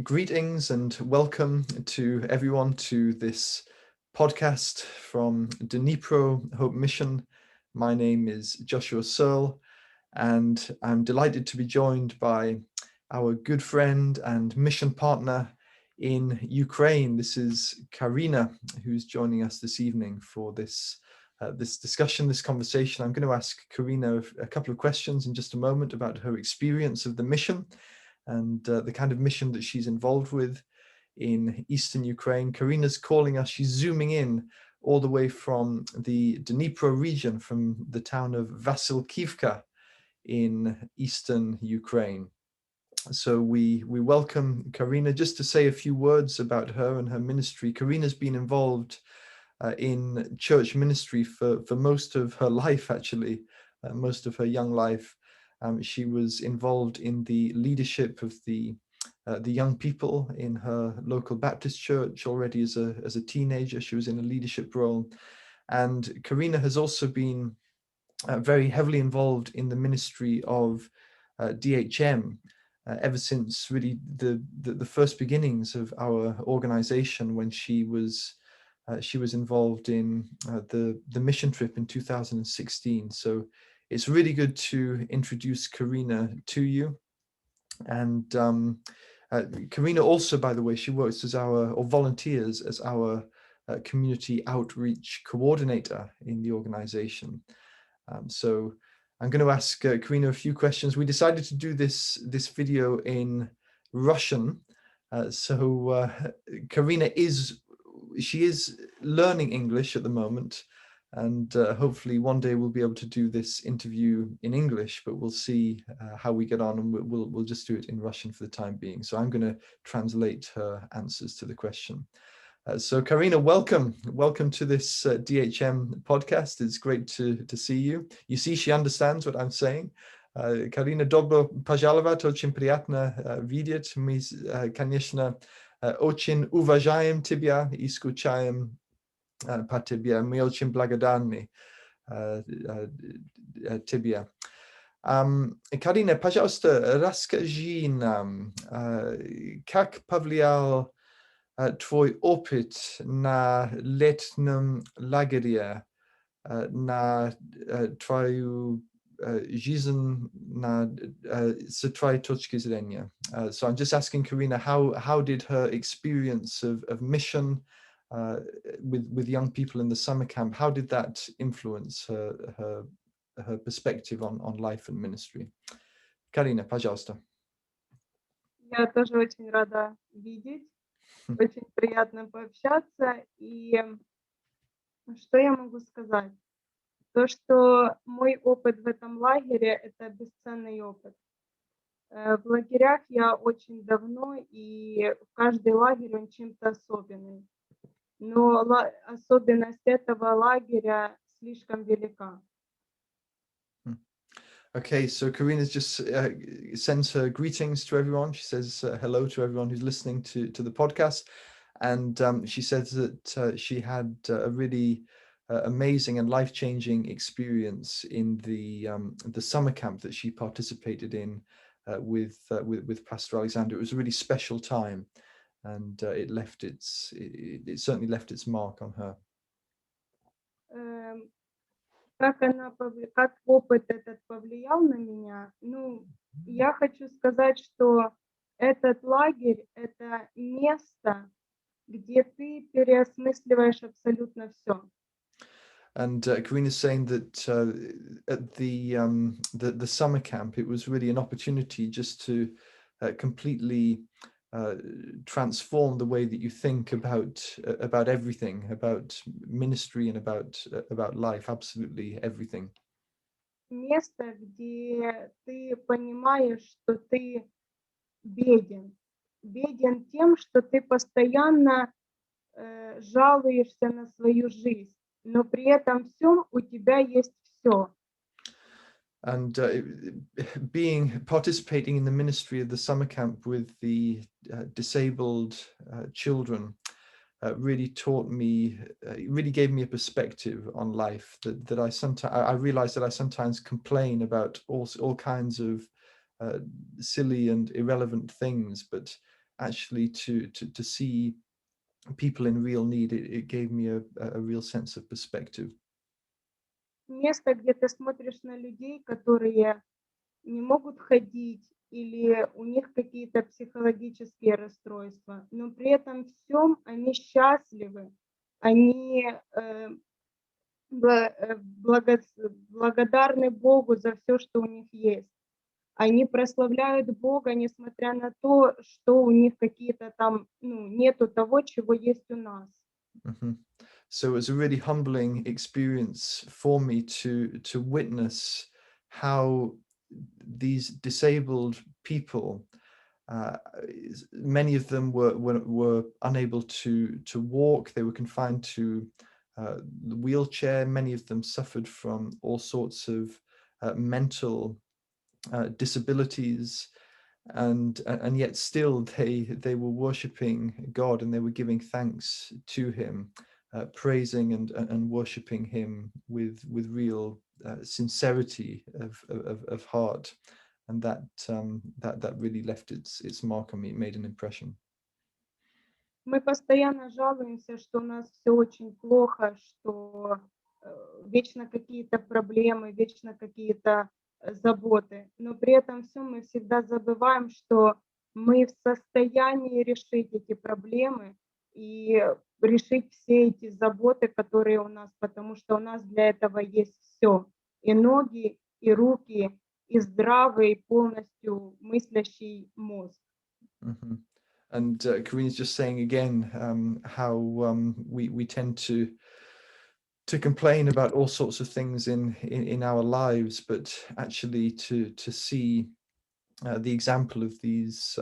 Greetings and welcome to everyone to this podcast from Dnipro Hope Mission. My name is Joshua Searle, and I'm delighted to be joined by our good friend and mission partner in Ukraine. This is Karine, who's joining us this evening for this discussion, this conversation. I'm going to ask Karine a couple of questions in just a moment about her experience of the mission and the kind of mission that she's involved with in eastern Ukraine. Karina's calling us, she's zooming in all the way from the Dnipro region, from the town of Vasilkivka in eastern Ukraine. So we welcome Karine. Just to say a few words about her and her ministry. Karina's been involved in church ministry for most of her life, actually, most of her young life. She was involved in the leadership of the young people in her local Baptist church already as a teenager. She was in a leadership role. And Karine has also been very heavily involved in the ministry of DHM ever since really the first beginnings of our organization, when she was involved in the mission trip in 2016. So it's really good to introduce Karine to you. And Karine also, by the way, she works as volunteers as our community outreach coordinator in the organization. So I'm going to ask Karine a few questions. We decided to do this video in Russian. So Karine is learning English at the moment, and hopefully one day we'll be able to do this interview in English, but we'll see how we get on, and we'll just do it in Russian for the time being. So I'm going to translate her answers to the question. So Karine, welcome to this DHM podcast. It's great to see you. You see, she understands what I'm saying. Karine, добро пожаловать, очень приятно видеть. Мы, конечно, очень уважаем тебя и скучаем по тебе. Мы очень благодарны тебе. Карина, пожалуйста, расскажи нам, как повлиял твой опыт на летнем лагере, на твою жизнь, с твоей точки зрения. So I'm just asking Karine, how did her experience of mission with young people in the summer camp, how did that influence her perspective on life and ministry? Karine, пожалуйста. Я тоже очень рада видеть, очень приятно пообщаться. И что я могу сказать? То, что мой опыт в этом лагере – это бесценный опыт. В лагерях я очень давно, и каждый лагерь, он чем-то особенный. Но особенность этого лагеря слишком велика. Okay, so Karine just sends her greetings to everyone. She says hello to everyone who's listening to the podcast. And she says that she had a really amazing and life-changing experience in the summer camp that she participated in with Pastor Alexander. It was a really special time, and it certainly left its mark on her. Как опыт этот повлиял на меня? Ну, я хочу сказать, что этот лагерь – это место, где ты переосмысливаешь абсолютно все. And Karine is saying that at the summer camp, it was really an opportunity just to completely transform the way that you think about everything, about ministry and about life, absolutely everything. Место, где ты понимаешь, что ты беден. Беден тем, что ты постоянно жалуешься на свою жизнь, но при этом всем у тебя есть все. And participating in the ministry of the summer camp with the disabled children really taught me, really gave me a perspective on life that I realized that I sometimes complain about all kinds of silly and irrelevant things, but actually to see people in real need, it gave me a real sense of perspective. Место, где ты смотришь на людей, которые не могут ходить или у них какие-то психологические расстройства, но при этом всем они счастливы, они благодарны Богу за все, что у них есть. Они прославляют Бога, несмотря на то, что у них какие-то там, нету того, чего есть у нас. Mhm. So it was a really humbling experience for me to witness how these disabled people, uh, many of them were unable to walk. They were confined to the wheelchair. Many of them suffered from all sorts of mental disabilities, and yet still they were worshiping God, and they were giving thanks to Him, praising and worshiping Him with real sincerity of heart, and that really left its mark on me. It made an impression. Мы постоянно жалуемся, что у нас все очень плохо, что вечно какие-то проблемы, вечно какие-то заботы. Но при этом всем мы всегда забываем, что мы в состоянии решить эти проблемы и решить все эти заботы, которые у нас, потому что у нас для этого есть все. И ноги, и руки, и здравый, полностью мыслящий мозг. Mhm. And Karina's just saying again how we tend to complain about all sorts of things in our lives, but actually to see the example of these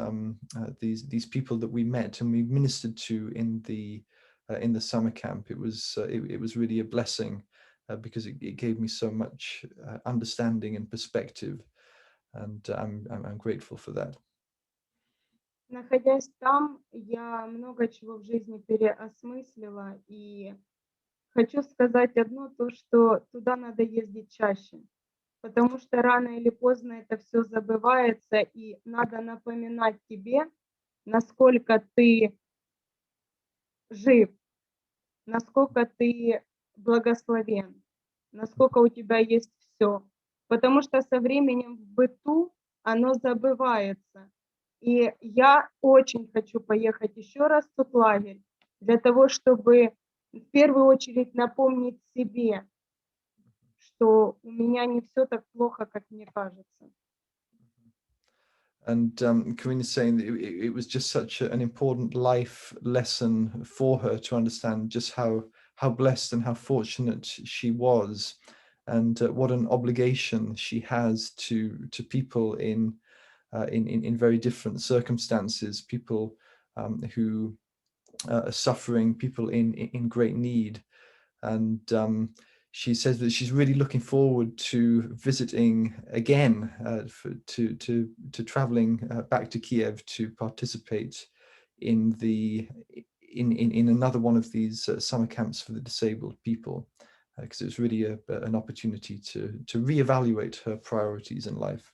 people that we met and we ministered to in the summer camp. It was really a blessing because it gave me so much understanding and perspective, and I'm grateful for that. Находясь там, я много чего в жизни переосмыслила, и хочу сказать одно, то, что туда надо ездить чаще, потому что рано или поздно это все забывается, и надо напоминать тебе, насколько ты жив, насколько ты благословен, насколько у тебя есть все. Потому что со временем в быту оно забывается. И я очень хочу поехать еще раз в тот лагерь для того, чтобы в первую очередь напомнить себе, что у меня не все так плохо, как мне кажется. And Karine is saying that it was just such an important life lesson for her to understand just how blessed and how fortunate she was, and what an obligation she has to people in very different circumstances, people who are suffering, people in great need. And she says that she's really looking forward to visiting again, to traveling back to Kiev to participate in in another one of these summer camps for the disabled people, because it was really an opportunity to reevaluate her priorities in life.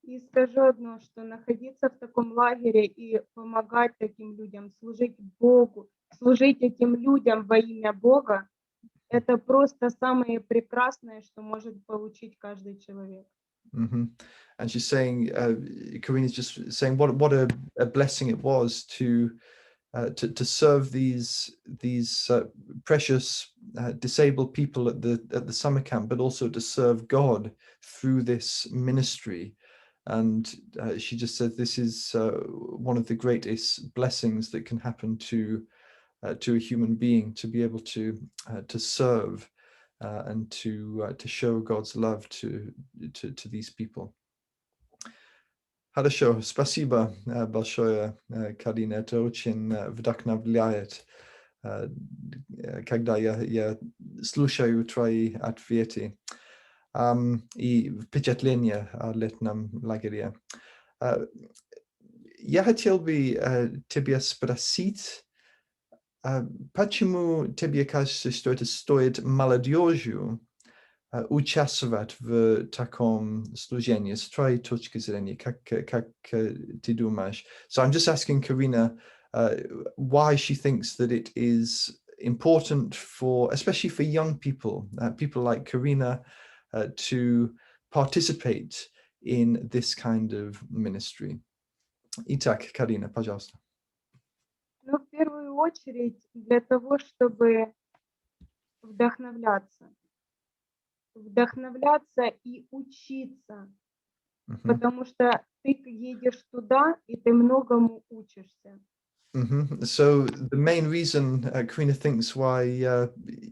И скажу одно, что находиться в таком лагере и помогать таким людям, служить Богу, служить этим людям во имя Бога, это просто самое прекрасное, что может получить каждый человек. Mm-hmm. And she's saying, Karine is just saying, what a blessing it was to serve these precious disabled people at the summer camp, but also to serve God through this ministry. And she just said this is one of the greatest blessings that can happen to a human being, to be able to serve and to show God's love to these people. Хорошо, спасибо большое, Карина. Это очень вдохновляет, когда я слушаю твои ответы и впечатления о летнем лагере. Я хотел бы тебя спросить, почему тебе кажется, что это стоит молодежью участвовать в таком служении с твоей точки зрения? Как ты думаешь? So I'm just asking Karina why she thinks that it is important for, especially for young people, people like Karina, to participate in this kind of ministry. Итак, Карина, пожалуйста. Но в первую очередь для того, чтобы вдохновляться. Вдохновляться и учиться, потому что ты едешь туда, и ты многому учишься. So the main reason Karina thinks why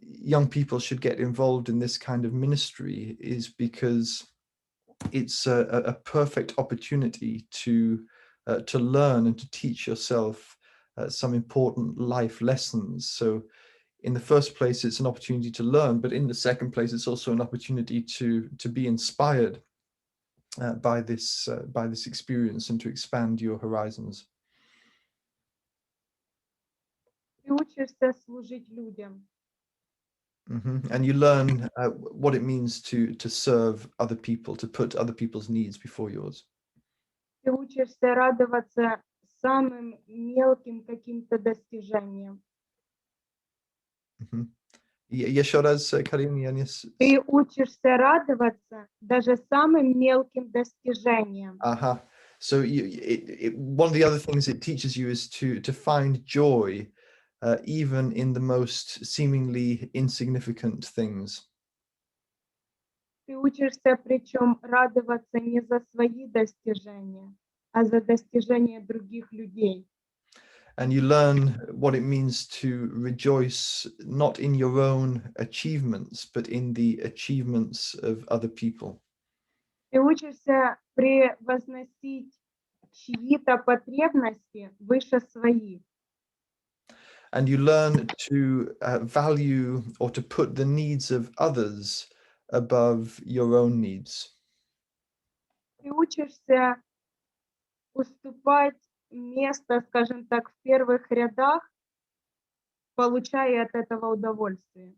young people should get involved in this kind of ministry is because it's a perfect opportunity to learn and to teach yourself some important life lessons. So in the first place, it's an opportunity to learn, but in the second place, it's also an opportunity to be inspired by this experience and to expand your horizons. Ты учишься служить людям. And you learn what it means to serve other people, to put other people's needs before yours. Ты учишься радоваться самым мелким каким-то достижениям. Еще раз, Карин, я не Ты учишься радоваться даже самым мелким достижениям. Aha. So one of the other things it teaches you is to find joy even in the most seemingly insignificant things. Ты учишься причем радоваться не за свои достижения, а за достижения других людей. And you learn what it means to rejoice not in your own achievements, but in the achievements of other people. Ты учишься превозносить чьи-то потребности выше своих. And you learn to value or to put the needs of others above your own needs. Ты учишься уступать место, скажем так, в первых рядах, получая от этого удовольствие.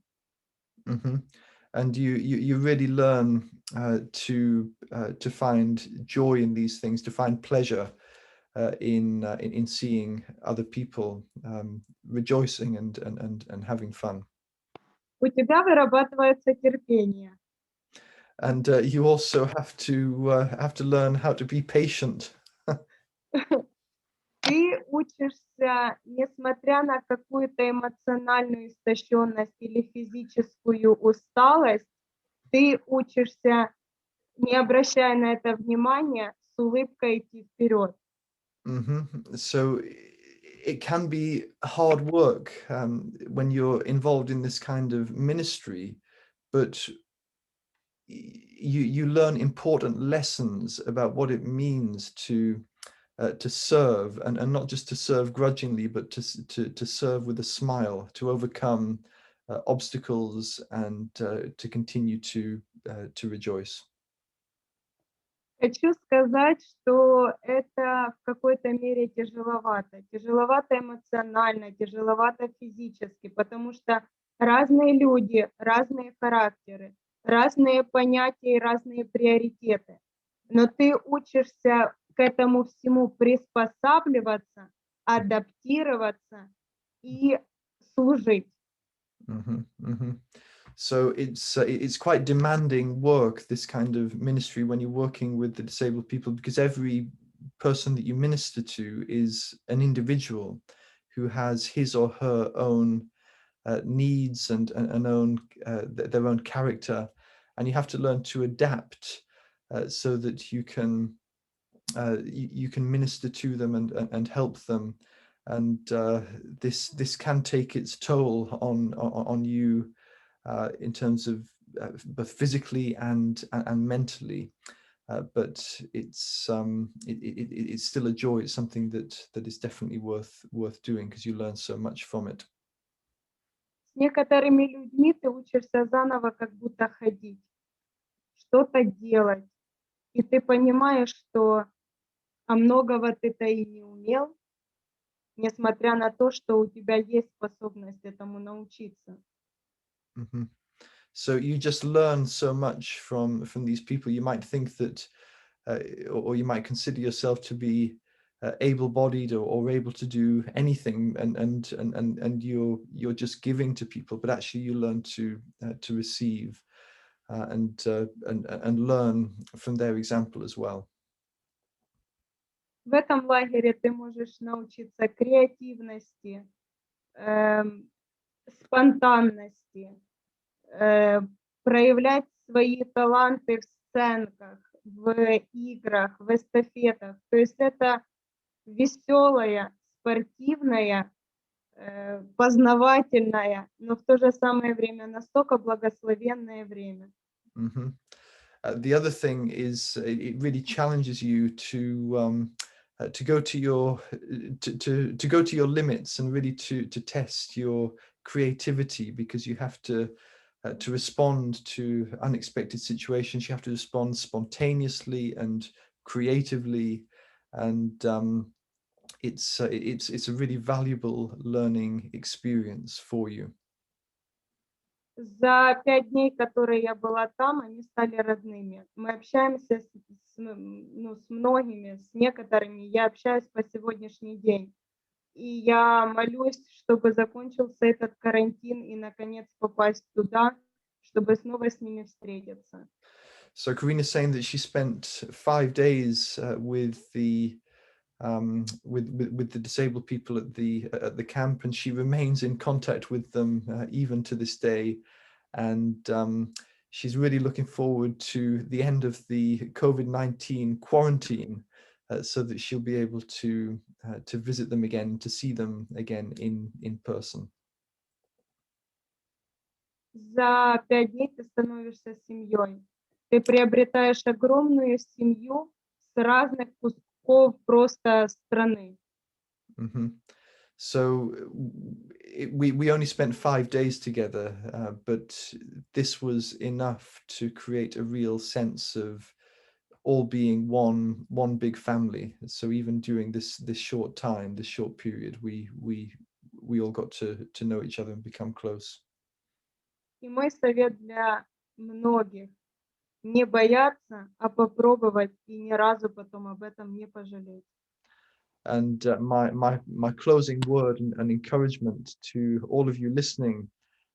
And you really learn to find joy in these things, to find pleasure in seeing other people rejoicing and having fun. У тебя вырабатывается терпение. And you also have to learn how to be patient. Ты учишься, несмотря на какую-то эмоциональную истощенность или физическую усталость, ты учишься, не обращая на это внимания, с улыбкой идти вперед. So it can be hard work when you're involved in this kind of ministry, but you learn important lessons about what it means to serve and not just to serve grudgingly, but to serve with a smile, to overcome obstacles and to continue to rejoice. Хочу сказать, что это в какой-то мере тяжеловато. Тяжеловато эмоционально, тяжеловато физически, потому что разные люди, разные характеры, разные понятия и разные приоритеты. Но ты учишься к этому всему приспосабливаться, адаптироваться и служить. So it's quite demanding work, this kind of ministry, when you're working with the disabled people, because every person that you minister to is an individual who has his or her own needs and their own character, and you have to learn to adapt so that you can minister to them and help them. And this can take its toll on you in terms of both physically and mentally, but it's still a joy. It's something that is definitely worth doing because you learn so much from it. С некоторыми людьми ты учишься заново как будто ходить, что-то делать, и ты понимаешь, что многого ты-то и не умел, несмотря на то, что у тебя есть способность этому научиться. So you just learn so much from these people. You might think that, or you might consider yourself to be able-bodied or able to do anything, and you're just giving to people, but actually you learn to receive and learn from their example as well. В этом лагере ты можешь научиться креативности, спонтанности, проявлять свои таланты в сценках, в играх, в эстафетах. То есть это веселое, спортивное, познавательное, но в то же самое время настолько благословенное время. Mm-hmm. The other thing is it really challenges you to go to your to go to your limits and really to test your creativity, because you have to respond to unexpected situations. You have to respond spontaneously and creatively, and it's a really valuable learning experience for you. За 5 дней, которые я была там, они стали родными. Мы общаемся с многими, с некоторыми я общаюсь по сегодняшний день. И я молюсь, чтобы закончился этот карантин и, наконец, попасть туда, чтобы снова с ними встретиться. So Karine is saying that she spent 5 days with the disabled people at the camp, and she remains in contact with them even to this day. And she's really looking forward to the end of the COVID-19 quarantine, so that she'll be able to visit them again, to see them again in person. За 5 дней ты становишься семьей. Ты приобретаешь огромную семью с разных кусков просто страны. Mm-hmm. So we only spent 5 days together, but this was enough to create a real sense of all being one big family. So even during this short time, this short period, we all got to know each other and become close. И мой совет для многих: не бояться, а попробовать и ни разу потом об этом не пожалеть. And my closing word and encouragement to all of you listening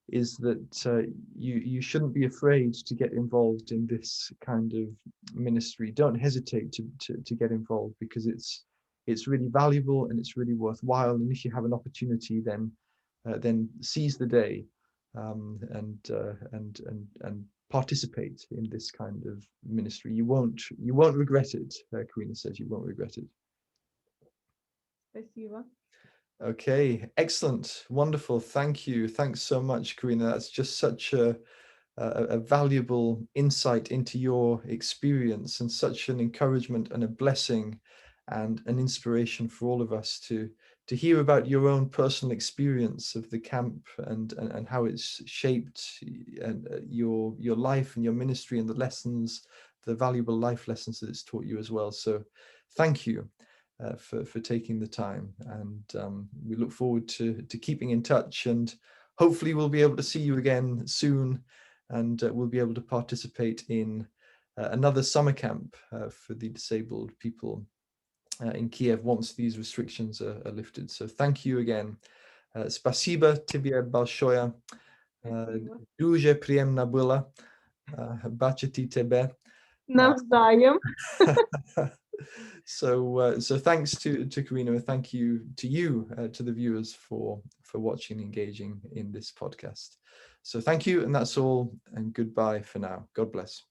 is that you shouldn't be afraid to get involved in this kind of ministry. Don't hesitate to get involved, because it's really valuable and it's really worthwhile. And if you have an opportunity, then seize the day, and participate in this kind of ministry. You won't regret it. Karine says you won't regret it. Спасибо. Okay, excellent, wonderful. Thank you. Thanks so much, Karine. That's just such a valuable insight into your experience, and such an encouragement and a blessing and an inspiration for all of us to hear about your own personal experience of the camp, and how it's shaped your life and your ministry, and the lessons, the valuable life lessons that it's taught you as well. So thank you. For taking the time, and we look forward to keeping in touch, and hopefully we'll be able to see you again soon, and we'll be able to participate in another summer camp for the disabled people in Kiev once these restrictions are lifted. So thank you again. Спасибо тебе большое. Дуже приємно було бачити тебе. Навзаєм. So thanks to Karine, and thank you to you, to the viewers, for watching and engaging in this podcast. So thank you, and that's all, and goodbye for now. God bless.